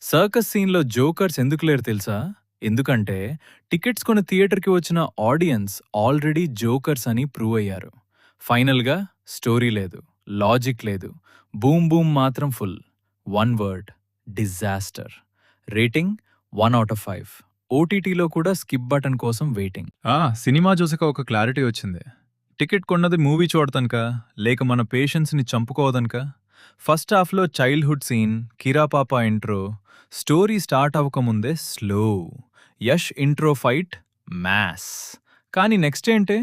Circus సీన్‌లో jokers ఎందుకు లేరు తెలుసా? ఎందుకంటే టికెట్స్ కొని థియేటర్‌కి వచ్చిన ఆడియన్స్ ఆల్రెడీ జోకర్స్ అని ప్రూవ్ అయ్యారు. ఫైనల్‌గా స్టోరీ లేదు, లాజిక్ లేదు. బూమ్ బూమ్ మాత్రం full. One word disaster. Rating 1/5. ఓటీటీలో కూడా స్కిప్ బటన్ కోసం వెయిటింగ్. సినిమా చూసాక ఒక క్లారిటీ వచ్చింది. టికెట్ కొన్నది మూవీ చూడటానికా లేక మన పేషెన్స్ని చంపుకోవడానికా? ఫస్ట్ హాఫ్లో చైల్డ్హుడ్ సీన్, కిరా పాప ఇంట్రో, స్టోరీ స్టార్ట్ అవ్వకముందే slow. Yash intro fight mass. కానీ నెక్స్ట్ ఏంటే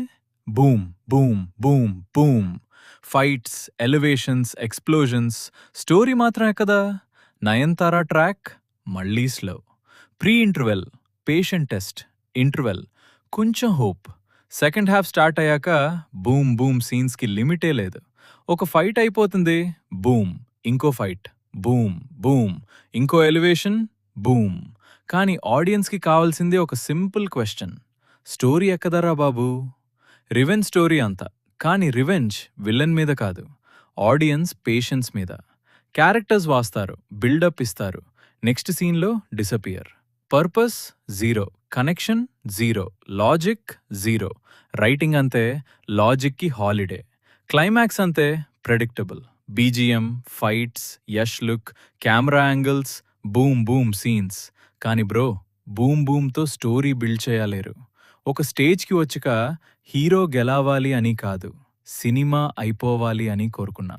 boom boom boom boom. Fights, elevations, explosions. Story మాత్రమే కదా. నయన్తారా ట్రాక్ మళ్ళీ slow. Pre interval, patient test, interval, కొంచెం హోప్. సెకండ్ హాఫ్ స్టార్ట్ అయ్యాక బూమ్ బూమ్ సీన్స్కి లిమిటే లేదు. ఒక ఫైట్ అయిపోతుంది, బూమ్, ఇంకో ఫైట్, బూమ్ బూమ్, ఇంకో ఎలివేషన్, బూమ్. కానీ ఆడియన్స్కి కావాల్సింది ఒక సింపుల్ క్వశ్చన్: స్టోరీ ఎక్కదరా బాబూ? రివెంజ్ స్టోరీ అంతా, కానీ రివెంజ్ విలన్ మీద కాదు, ఆడియన్స్ పేషెన్స్ మీద. క్యారెక్టర్స్ వాస్తారు, బిల్డప్ ఇస్తారు, నెక్స్ట్ సీన్లో disappear. Purpose zero, connection zero, logic zero. Writing అంతే, లాజిక్కి హాలిడే. క్లైమాక్స్ అంతే, predictable. BGM, fights, Yash look, camera angles, boom boom scenes. కానీ బ్రో, బూమ్ బూమ్తో స్టోరీ బిల్డ్ చేయలేరు. ఒక స్టేజ్కి వచ్చాక హీరో గెలవాలి అని కాదు, సినిమా అయిపోవాలి అని కోరుకున్నా.